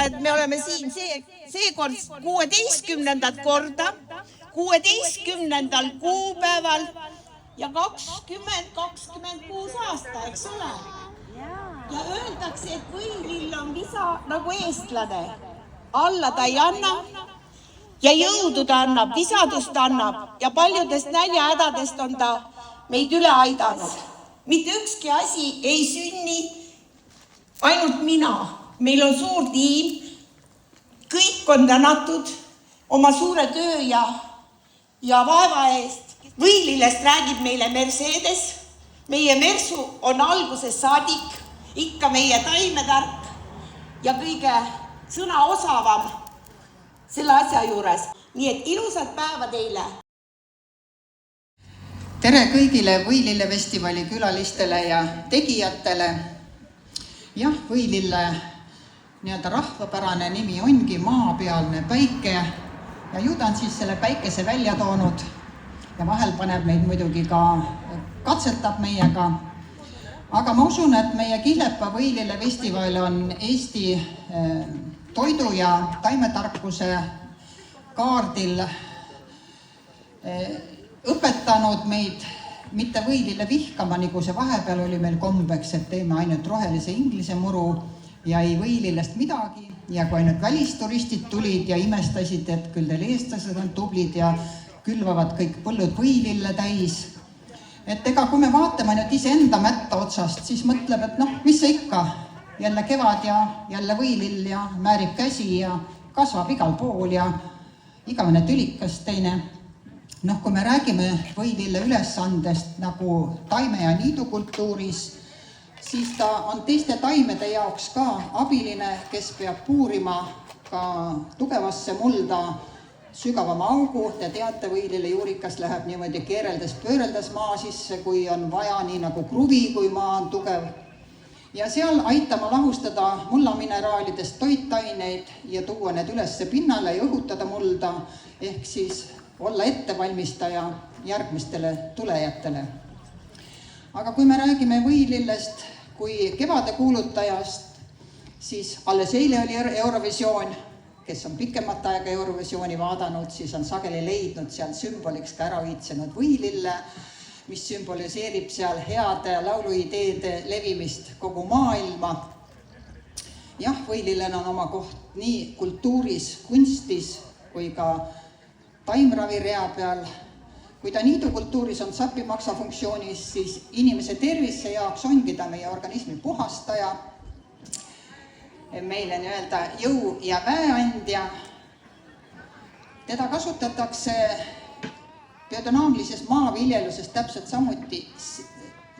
teatada, et me oleme siin seekord 16. korda, 16. kuupäeval ja 2026 aasta, eks ole? Ja öeldakse, et võilill on visa nagu eestlane. Alla ta ei anna ja jõudu ta annab, visadust annab ja paljudest näljahädadest on ta meid üle aidanud. Mitte ükski asi ei sünni ainult mina. Meil on suur tiim, kõik on tänatud oma suure töö ja vaeva eest. Võilillest räägib meile Mercedes. Meie Mersu on alguses saadik, ikka meie taimetark ja kõige sõna osavam selle asja juures. Nii et ilusat päeva teile! Tere kõigile Võilille festivali külalistele ja tegijatele. Jah, Võilille rahvapärane nimi ongi maapealne päike ja ju ta on siis selle päikese välja toonud ja vahel paneb meid muidugi ka katsetab meiega. Aga ma usun, et meie Kihlepa Võilille festival on Eesti toidu ja taimetarkuse kaardil õpetanud meid mitte võilille vihkama, nagu see vahepeal oli meil kombeks, et teeme ainult rohelise inglise muru ja ei võilillest midagi. Ja kui ainult välisturistid tulid ja imestasid, et küll teil eestlased on tublid ja külvavad kõik põllud võilille täis. Et ega kui me vaatame nüüd iseenda mätta otsast, siis mõtleb, et mis see ikka, jälle kevad ja jälle võilill ja määrib käsi ja kasvab igal pool ja igavene tülikas teine. Kui me räägime võilille ülesandest nagu taime- ja niidukultuuris, siis ta on teiste taimede jaoks ka abiline, kes peab puurima ka tugevasse mulda sügavama augu. Te teate, võilille juurikas läheb niimoodi keereldes pööreldes maa sisse, kui on vaja, nii nagu kruvi, kui maa on tugev. Ja seal aitama lahustada mullamineraalidest toitaineid ja tuua need ülesse pinnale ja õhutada mulda, ehk siis olla ettevalmistaja järgmistele tulejatele. Aga kui me räägime võilillest kui kevade kuulutajast, siis alles eile oli Eurovisioon. Kes on pikemat aega Eurovisiooni vaadanud, siis on sageli leidnud seal sümboliks ka ära viitsenud võilille, mis sümboliseerib seal heade lauluideede levimist kogu maailma. Jah, võilillel on oma koht nii kultuuris, kunstis kui ka taimravirea peal. Kui ta niidukultuuris on sapimaksa funktsioonis, siis inimese tervise jaoks ongi ta meie organismi puhastaja, meile nii-öelda jõu ja väeandja. Teda kasutatakse biodünaamilises maaviljeluses täpselt samuti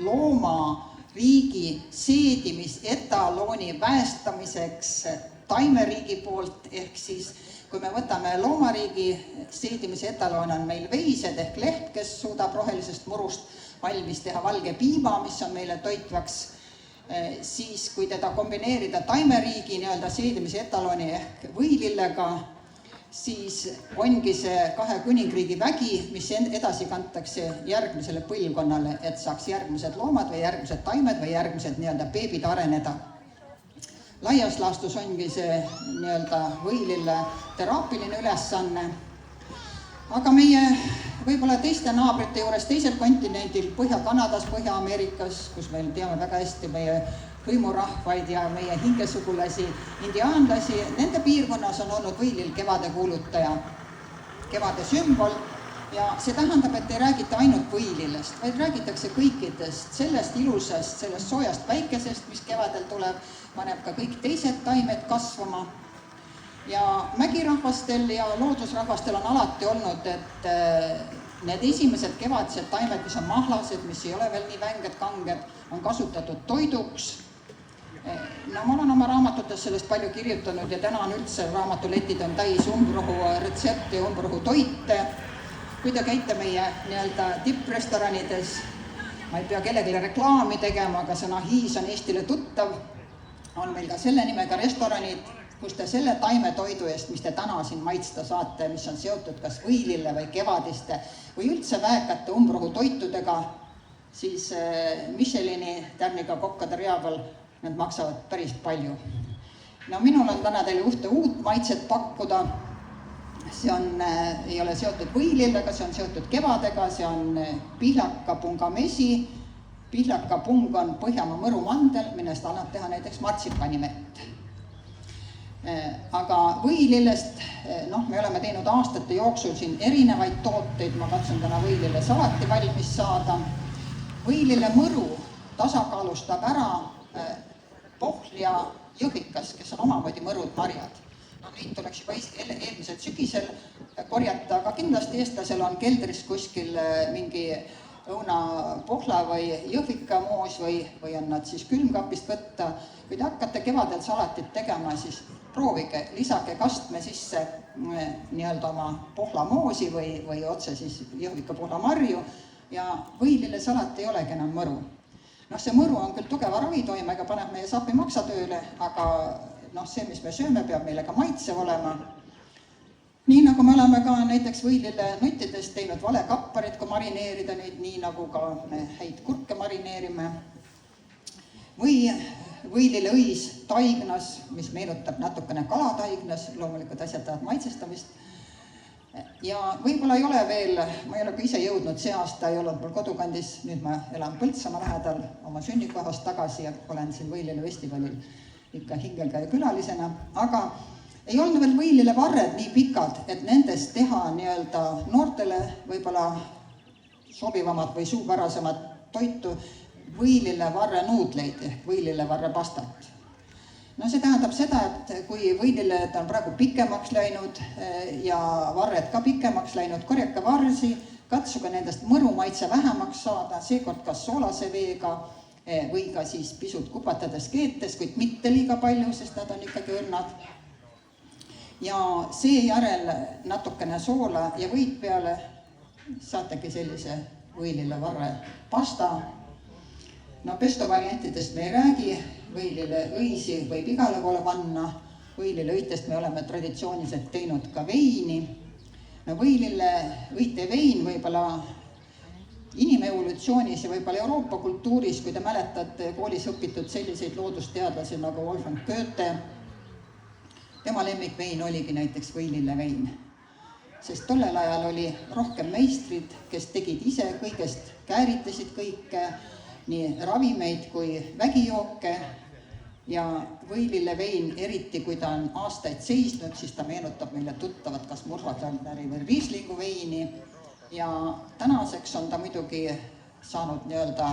loomariigi seedimisetalooni väestamiseks taimeriigi poolt, ehk siis kui me võtame loomariigi seedimise etaloon on meil veised ehk leht, kes suudab rohelisest murust valmis teha valge piima, mis on meile toitvaks, siis kui teda kombineerida taimeriigi nii-öelda seedimise etalooni ehk võilillega, siis ongi see 2 kuningriigi vägi, mis edasi kantakse järgmisele põlvkonnale, et saaks järgmised loomad või järgmised taimed või järgmised nii-öelda beebid areneda. Laias laastus ongi see nii-öelda võilille teraapiline ülesanne. Aga meie võib-olla teiste naabrite juures teisel kontinendil, Põhja-Kanadas, Põhja-Ameerikas, kus meil teame väga hästi meie hõimurahvaid ja meie hingesugulasi, indiaanlasi, nende piirkonnas on olnud võilill kevade kuulutaja, kevade sümbol. Ja see tähendab, et ei räägita ainult võilillest, vaid räägitakse kõikidest, sellest ilusast, sellest soojast päikesest, mis kevadel tuleb, paneb ka kõik teised taimed kasvama. Ja mägirahvastel ja loodusrahvastel on alati olnud, et need esimesed kevadised taimed, mis on mahlased, mis ei ole veel nii vänged, kanged, on kasutatud toiduks. Ma olen oma raamatutes sellest palju kirjutanud ja täna on üldse raamatuletid on täis umbrohu retsepte ja umbrohu toite. Kui te käite meie nii-öelda tipprestoranides, ma ei pea kellelegi reklaami tegema, aga sõna hiis on Eestile tuttav, on meil ka selle nimega restoranid, kus te selle taimetoidu eest, mis te täna siin maitsta saate, mis on seotud kas võilille või kevadiste või üldse väekate umbrohu toitudega, siis Michelini tärniga kokkade rea peal nad maksavad päris palju. No minul on täna teile ühte uut maitset pakkuda. See on, ei ole seotud võilillega, see on seotud kevadega, see on pihlakapunga mesi. Pihlakapung on Põhjamaa mõrumandel, millest annab teha näiteks martsipanimett. Aga võilillest, me oleme teinud aastate jooksul siin erinevaid tooteid, ma katsun täna võilille salati valmis saada. Võilille mõru tasakaalustab ära pohl ja jõhikas, kes on omamoodi mõrud marjad. Neid tuleks juba eelmisel sügisel korjata, aga kindlasti eestlasel on keldris kuskil mingi õunapohla või jõhvikamoos või on nad siis külmkapist võtta. Kui te hakkate kevadel salatit tegema, siis proovige, lisage kastme sisse nii-öelda oma pohlamoosi või otse siis jõhvika pohlamarju ja võilille salat ei olegi enam mõru. See mõru on küll tugeva ravitoimega, paneb meie sapimaksa tööle, aga see, mis me sööme, peab meile ka maitsev olema. Nii nagu me oleme ka näiteks võilille nuttides teinud valekapparid, kui marineerida neid, nii nagu ka me häid kurke marineerime. Või võilille õis taignas, mis meenutab natukene kalataignas, loomulikult asjad tahavad maitsestamist. Ja võib-olla ei ole veel, ma ei ole ka ise jõudnud, see aasta ei olnud mul kodukandis, nüüd ma elan Põltsamaa lähedal oma sünnikohast tagasi ja olen siin võilille festivalil ikka hingelkäija külalisena, aga ei olnud veel võilille varred nii pikad, et nendest teha nii-öelda noortele võib-olla sobivamat või suupärasemat toitu võilille varre nuudleid ehk võilille varre pastat. See tähendab seda, et kui võilille on praegu pikemaks läinud ja varred ka pikemaks läinud, korjake varsi, katsuge nendest mõrumaitse vähemaks saada, seekord kas soolase veega või ka siis pisut kupatades keetes, kuid mitte liiga palju, sest nad on ikkagi õrnad. Ja seejärel natukene soola ja võit peale saategi sellise võilille varre pasta. Pesto variantidest me ei räägi, võilille õisi võib igale poole panna, võilille õitest me oleme traditsiooniliselt teinud ka veini. Võilille õite vein võib-olla inimevolutsioonis ja võib-olla Euroopa kultuuris, kui te mäletate koolis õpitud selliseid loodusteadlasi nagu Wolfgang Goethe, tema lemmikvein oligi näiteks võilille vein. Sest tollel ajal oli rohkem meistrid, kes tegid ise kõigest, kääritasid kõike, nii ravimeid kui vägijooke ja võilille vein, eriti kui ta on aastaid seisnud, siis ta meenutab meile tuttavat kas Murharderi või Rieslingu veini ja tänaseks on ta muidugi saanud nii-öelda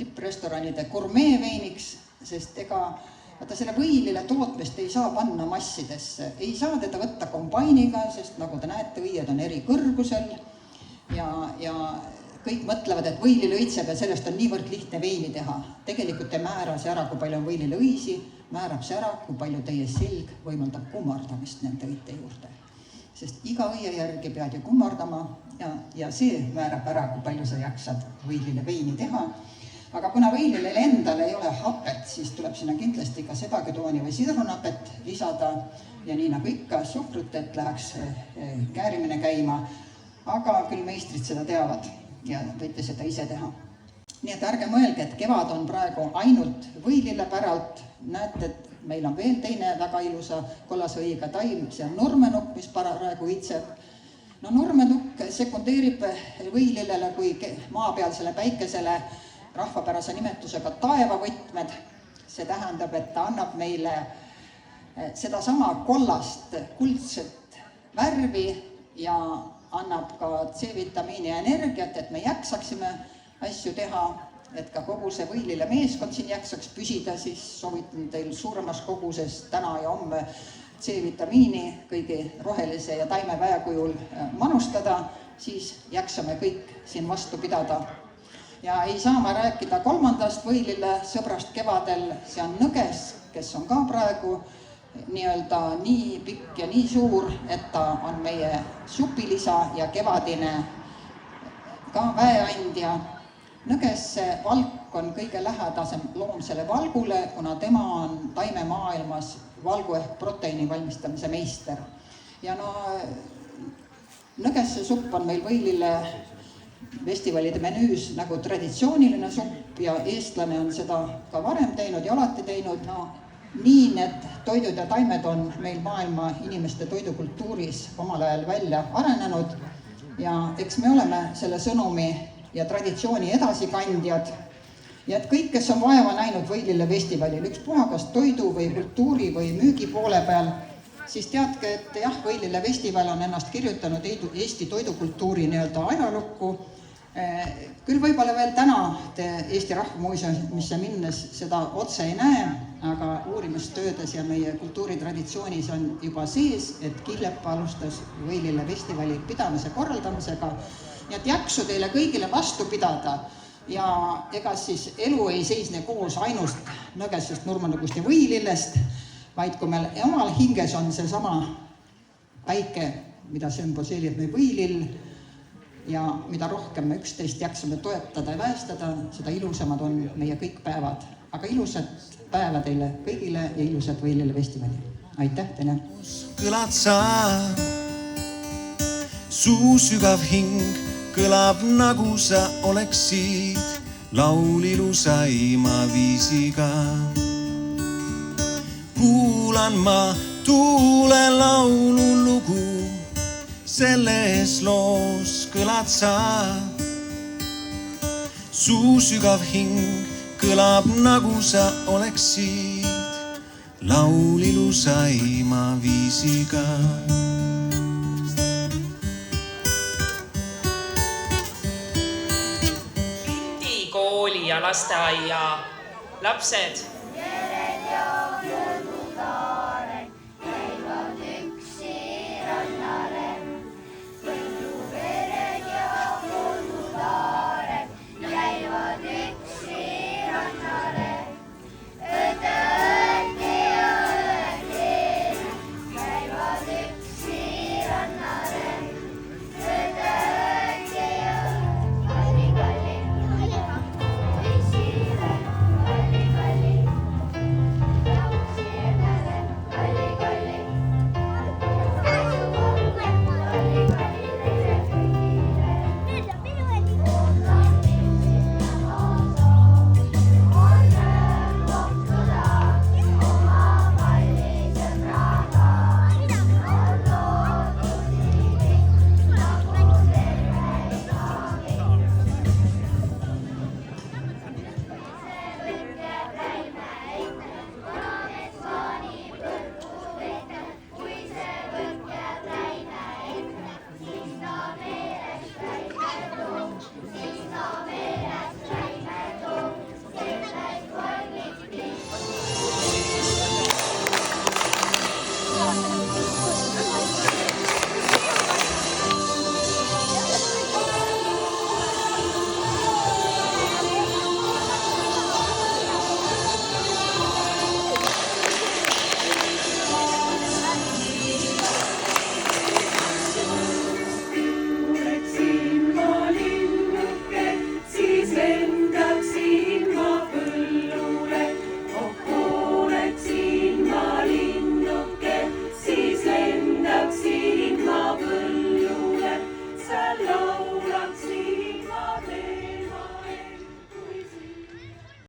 tipprestoranide gurmeeveiniks, sest vaata selle võilille tootmist ei saa panna massidesse, ei saa teda võtta kombainiga, sest nagu te näete, õied on eri kõrgusel ja kõik mõtlevad, et võilille õitseb ja sellest on niivõrd lihtne veini teha. Tegelikult ei määra see ära, kui palju on võilille õisi, määrab see ära, kui palju teie selg võimaldab kummardamist nende õite juurde. Sest iga õie järgi pead ju kummardama ja see määrab ära, kui palju sa jaksad võilille veini teha. Aga kuna võilile endal ei ole hapet, siis tuleb sinna kindlasti ka sebaketooni või sidrunapet lisada ja nii nagu ikka suhkrut, et läheks käärimine käima. Aga küll meistrid seda teavad ja võite seda ise teha. Nii et ärge mõelge, et kevad on praegu ainult võilille päralt. Näete, et meil on veel teine väga ilusa kollase õiega taim, see on nurmenukk, mis praegu õitseb. Nurmenukk sekundeerib võilillele kui maapealsele päikesele rahvapärase nimetusega taevavõtmed. See tähendab, et ta annab meile sedasama kollast kuldset värvi ja annab ka C-vitamiini ja energiat, et me jaksaksime asju teha, et ka kogu see võilille meeskond siin jaksaks püsida, siis soovitan teil suuremas koguses täna ja homme C-vitamiini kõigi rohelise ja taimeväe kujul manustada, siis jaksame kõik siin vastu pidada. Ja ei saa ma rääkida kolmandast võilille sõbrast kevadel, see on nõges, kes on ka praegu nii-öelda nii pikk ja nii suur, et ta on meie supilisa ja kevadine ka väeandja. Nõgesse valk on kõige lähedasem loomsele valgule, kuna tema on taimemaailmas valgu ehk proteiini valmistamise meister. Ja nõgesse supp on meil võilille festivalide menüüs nagu traditsiooniline supp ja eestlane on seda ka varem teinud ja alati teinud. nii need toidud ja taimed on meil maailma inimeste toidukultuuris omal ajal välja arenenud ja eks me oleme selle sõnumi ja traditsiooni edasikandjad ja et kõik, kes on vaeva näinud Võilille festivalil, ükspuha kas toidu või kultuuri või müügi poole peal, siis teadke, et jah, Võilille festival on ennast kirjutanud Eesti toidukultuuri nii-öelda ajalukku. Küll võib-olla veel täna te Eesti Rahvamuuseumisse minnes seda otse ei näe, aga uurimustöödes ja meie kultuuritraditsioonis on juba sees, et Killepa alustas Võilille festivali pidamise korraldamisega. Nii et jaksu teile kõigile vastu pidada ja ega siis elu ei seisne koos ainust Nõgesest, Nurmanugust ja Võilillest, vaid kui meil omal hinges on see sama päike, mida sümboliseerib meie võilill ja mida rohkem me üksteist jaksame toetada ja väestada, seda ilusamad on meie kõik päevad. Aga ilusat päeva teile kõigile ja ilusat Võilille festivali. Aitäh teile! Kõlad sa, suu sügav hing kõlab nagu sa oleksid laul ilusaima viisiga. Kuulan ma tuule laulu lugu, selles loos kõlad sa. Suu sügav hing kõlab nagu sa oleksid laul ilusaima viisiga. Kooli ja lasteaia lapsed